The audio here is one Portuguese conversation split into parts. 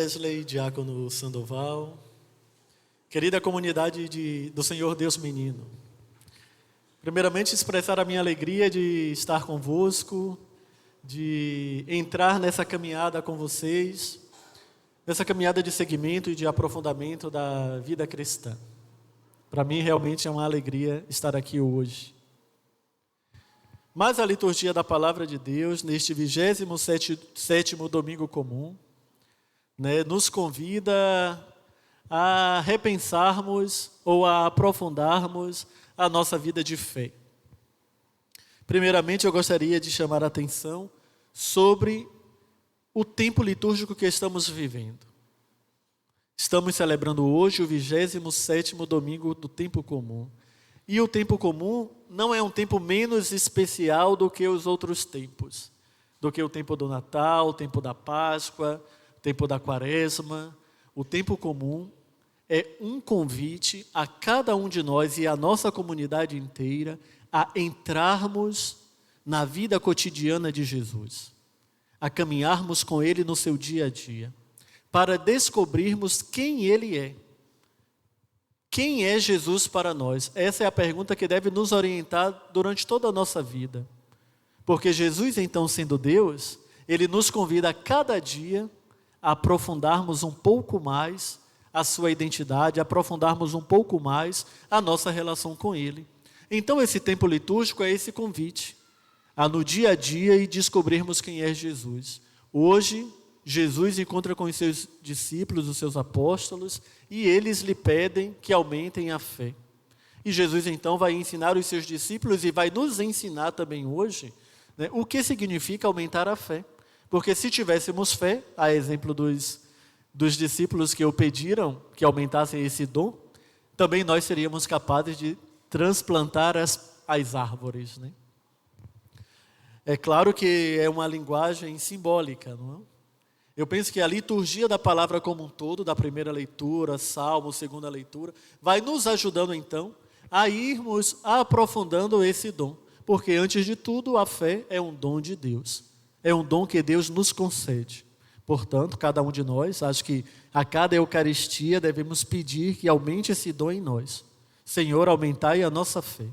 Wesley, Diácono Sandoval, querida comunidade do Senhor Deus Menino. Primeiramente, expressar a minha alegria de estar convosco, de entrar nessa caminhada com vocês, nessa caminhada de seguimento e de aprofundamento da vida cristã. Para mim, realmente é uma alegria estar aqui hoje. Mas a liturgia da Palavra de Deus, neste 27º domingo comum, nos convida a repensarmos ou a aprofundarmos a nossa vida de fé. Primeiramente, eu gostaria de chamar a atenção sobre o tempo litúrgico que estamos vivendo. Estamos celebrando hoje o 27º domingo do tempo comum. E o tempo comum não é um tempo menos especial do que os outros tempos. Do que o tempo do Natal, o tempo da Páscoa, o tempo da Quaresma. O tempo comum é um convite a cada um de nós e a nossa comunidade inteira a entrarmos na vida cotidiana de Jesus, a caminharmos com Ele no seu dia a dia, para descobrirmos quem Ele é. Quem é Jesus para nós? Essa é a pergunta que deve nos orientar durante toda a nossa vida. Porque Jesus, então, sendo Deus, Ele nos convida a cada dia a aprofundarmos um pouco mais a sua identidade, a aprofundarmos um pouco mais a nossa relação com Ele. Então, esse tempo litúrgico é esse convite a no dia a dia e descobrirmos quem é Jesus. Hoje, Jesus encontra com os seus discípulos, os seus apóstolos, e eles lhe pedem que aumentem a fé. E Jesus, então, vai ensinar os seus discípulos e vai nos ensinar também hoje, o que significa aumentar a fé. Porque se tivéssemos fé, a exemplo dos discípulos que o pediram que aumentassem esse dom, também nós seríamos capazes de transplantar as árvores. É claro que é uma linguagem simbólica, não é? Eu penso que a liturgia da palavra como um todo, da primeira leitura, salmo, segunda leitura, vai nos ajudando então a irmos aprofundando esse dom. Porque antes de tudo a fé é um dom de Deus. É um dom que Deus nos concede. Portanto, cada um de nós, acho que a cada Eucaristia devemos pedir que aumente esse dom em nós. Senhor, aumentai a nossa fé.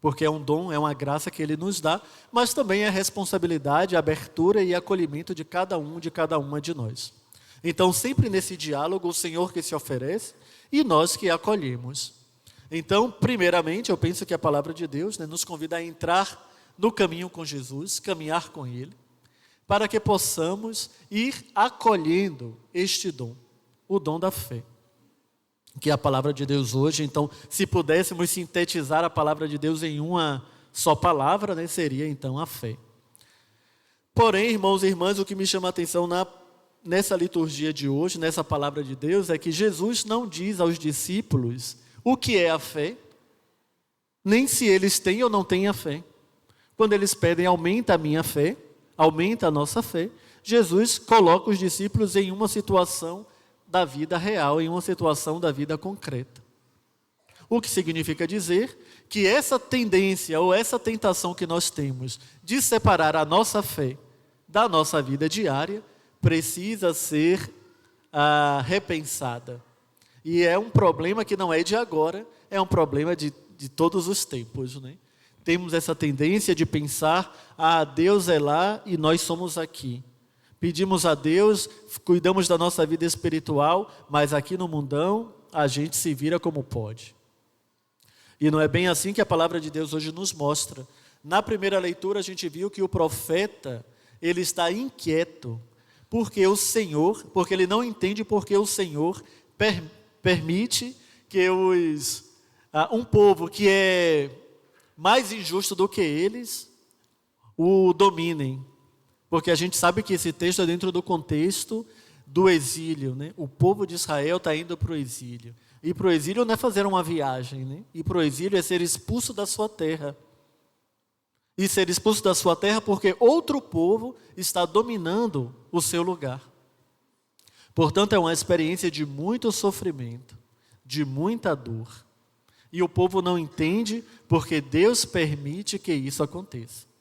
Porque é um dom, é uma graça que Ele nos dá, mas também é responsabilidade, abertura e acolhimento de cada um, de cada uma de nós. Então, sempre nesse diálogo, o Senhor que se oferece e nós que acolhemos. Então, primeiramente, eu penso que a palavra de Deus nos convida a entrar no caminho com Jesus, caminhar com Ele, para que possamos ir acolhendo este dom, o dom da fé. Que é a palavra de Deus hoje, então, se pudéssemos sintetizar a palavra de Deus em uma só palavra, seria então a fé. Porém, irmãos e irmãs, o que me chama a atenção nessa liturgia de hoje, nessa palavra de Deus, é que Jesus não diz aos discípulos o que é a fé, nem se eles têm ou não têm a fé. Quando eles pedem, aumenta a minha fé, aumenta a nossa fé, Jesus coloca os discípulos em uma situação da vida real, em uma situação da vida concreta. O que significa dizer que essa tendência ou essa tentação que nós temos de separar a nossa fé da nossa vida diária precisa ser repensada. E é um problema que não é de agora, é um problema de todos os tempos, Temos essa tendência de pensar, Deus é lá e nós somos aqui. Pedimos a Deus, cuidamos da nossa vida espiritual, mas aqui no mundão a gente se vira como pode. E não é bem assim que a palavra de Deus hoje nos mostra. Na primeira leitura a gente viu que o profeta, ele está inquieto, porque ele não entende porque o Senhor permite que um povo que é mais injusto do que eles o dominem. Porque a gente sabe que esse texto é dentro do contexto do exílio. O povo de Israel está indo para o exílio. E para o exílio não é fazer uma viagem. E para o exílio é ser expulso da sua terra. E ser expulso da sua terra porque outro povo está dominando o seu lugar. Portanto, é uma experiência de muito sofrimento, de muita dor. E o povo não entende porque Deus permite que isso aconteça.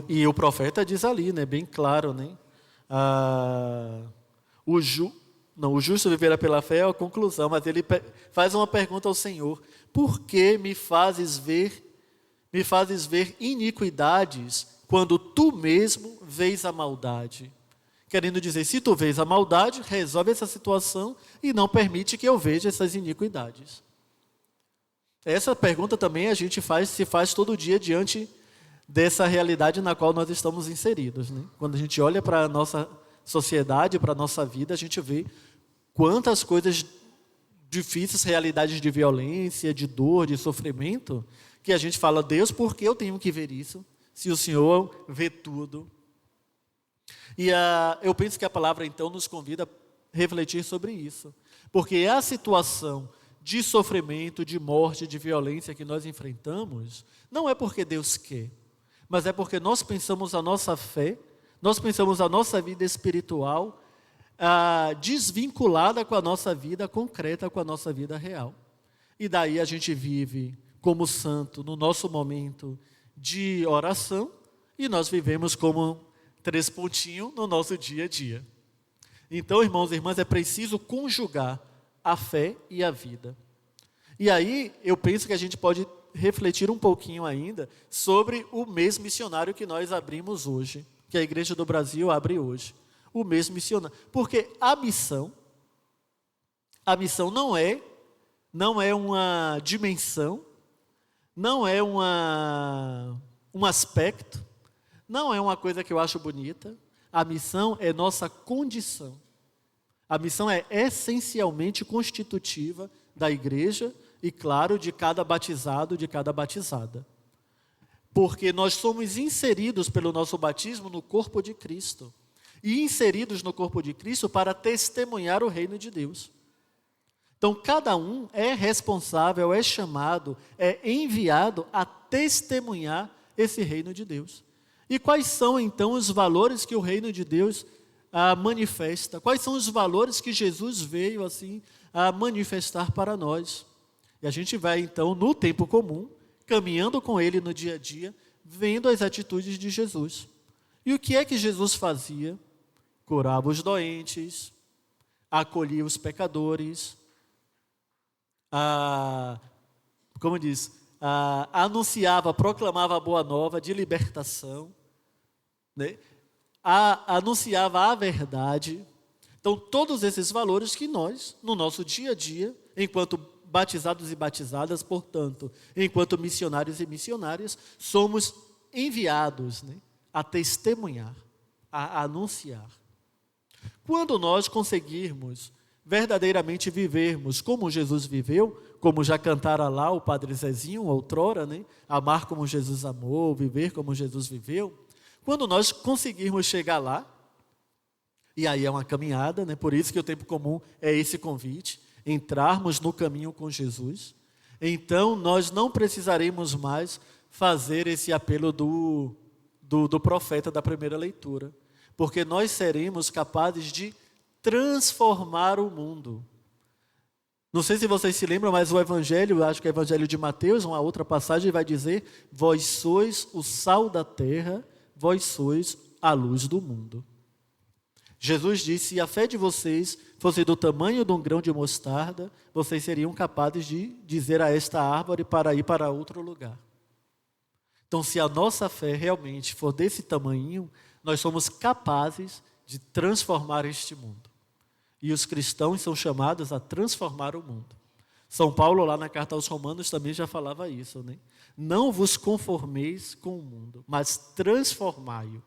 E o profeta diz ali, bem claro, o justo viverá pela fé é a conclusão, mas ele faz uma pergunta ao Senhor: por que me fazes ver iniquidades quando tu mesmo vês a maldade? Querendo dizer, se tu vês a maldade, resolve essa situação e não permite que eu veja essas iniquidades. Essa pergunta também se faz todo dia diante dessa realidade na qual nós estamos inseridos, né? Quando a gente olha para a nossa sociedade, para a nossa vida, a gente vê quantas coisas difíceis, realidades de violência, de dor, de sofrimento, que a gente fala: Deus, por que eu tenho que ver isso, se o Senhor vê tudo? E eu penso que a palavra, então, nos convida a refletir sobre isso. Porque a situação de sofrimento, de morte, de violência que nós enfrentamos, não é porque Deus quer, mas é porque nós pensamos a nossa fé, nós pensamos a nossa vida espiritual desvinculada com a nossa vida concreta, com a nossa vida real. E daí a gente vive como santo no nosso momento de oração e nós vivemos como 3 pontinhos no nosso dia a dia. Então, irmãos e irmãs, é preciso conjugar a fé e a vida. E aí, eu penso que a gente pode refletir um pouquinho ainda sobre o mês missionário que nós abrimos hoje, que a Igreja do Brasil abre hoje. O mês missionário. Porque a missão não é uma dimensão, não é um aspecto, não é uma coisa que eu acho bonita. A missão é nossa condição. A missão é essencialmente constitutiva da igreja e, claro, de cada batizado, de cada batizada. Porque nós somos inseridos pelo nosso batismo no corpo de Cristo. E inseridos no corpo de Cristo para testemunhar o reino de Deus. Então, cada um é responsável, é chamado, é enviado a testemunhar esse reino de Deus. E quais são, então, os valores que o reino de Deus manifesta? Quais são os valores que Jesus veio, assim, a manifestar para nós? E a gente vai, então, no tempo comum, caminhando com Ele no dia a dia, vendo as atitudes de Jesus. E o que é que Jesus fazia? Curava os doentes, acolhia os pecadores, anunciava, proclamava a boa nova de libertação, né? Anunciava a verdade. Então, todos esses valores que nós, no nosso dia a dia, enquanto batizados e batizadas, portanto, enquanto missionários e missionárias, somos enviados, né, a testemunhar, a anunciar. Quando nós conseguirmos verdadeiramente vivermos como Jesus viveu, como já cantara lá o Padre Zezinho, outrora, né? Amar como Jesus amou, viver como Jesus viveu. Quando nós conseguirmos chegar lá, e aí é uma caminhada, né? Por isso que o tempo comum é esse convite, entrarmos no caminho com Jesus, então nós não precisaremos mais fazer esse apelo do profeta da primeira leitura, porque nós seremos capazes de transformar o mundo. Não sei se vocês se lembram, mas o Evangelho, acho que é o Evangelho de Mateus, uma outra passagem vai dizer: vós sois o sal da terra, vós sois a luz do mundo. Jesus disse: se a fé de vocês fosse do tamanho de um grão de mostarda, vocês seriam capazes de dizer a esta árvore para ir para outro lugar. Então, se a nossa fé realmente for desse tamanho, nós somos capazes de transformar este mundo. E os cristãos são chamados a transformar o mundo. São Paulo, lá na carta aos Romanos, também já falava isso, né? Não vos conformeis com o mundo, mas transformai-o.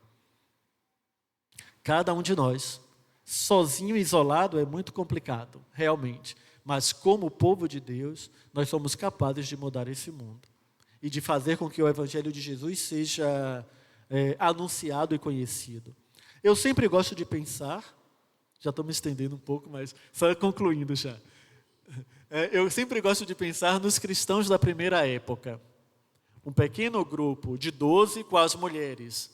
Cada um de nós, sozinho, isolado, é muito complicado, realmente. Mas como povo de Deus, nós somos capazes de mudar esse mundo. E de fazer com que o Evangelho de Jesus seja anunciado e conhecido. Eu sempre gosto de pensar, já estou me estendendo um pouco, mas só concluindo já. Eu sempre gosto de pensar nos cristãos da primeira época. Um pequeno grupo de 12 com as mulheres.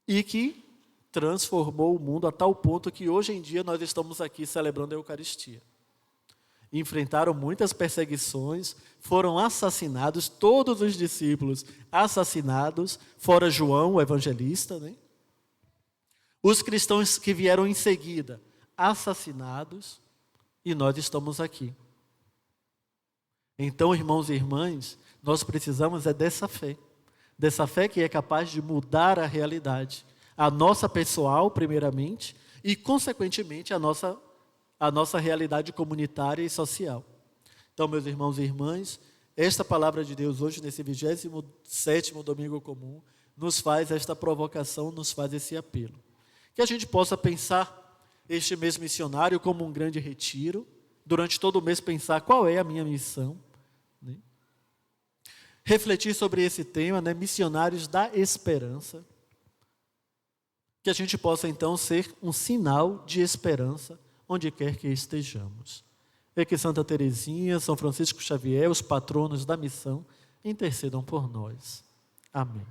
E que transformou o mundo a tal ponto que hoje em dia nós estamos aqui celebrando a Eucaristia. Enfrentaram muitas perseguições, foram assassinados, todos os discípulos assassinados, fora João, o evangelista, né? Os cristãos que vieram em seguida, assassinados, e nós estamos aqui. Então, irmãos e irmãs, nós precisamos dessa fé que é capaz de mudar a realidade, a nossa pessoal, primeiramente, e, consequentemente, a nossa realidade comunitária e social. Então, meus irmãos e irmãs, esta palavra de Deus hoje, nesse 27º domingo comum, nos faz esta provocação, nos faz esse apelo. Que a gente possa pensar este mês missionário como um grande retiro, durante todo o mês pensar qual é a minha missão, né? Refletir sobre esse tema, né? Missionários da esperança. Que a gente possa então ser um sinal de esperança onde quer que estejamos. É que Santa Teresinha, São Francisco Xavier, os patronos da missão, intercedam por nós. Amém.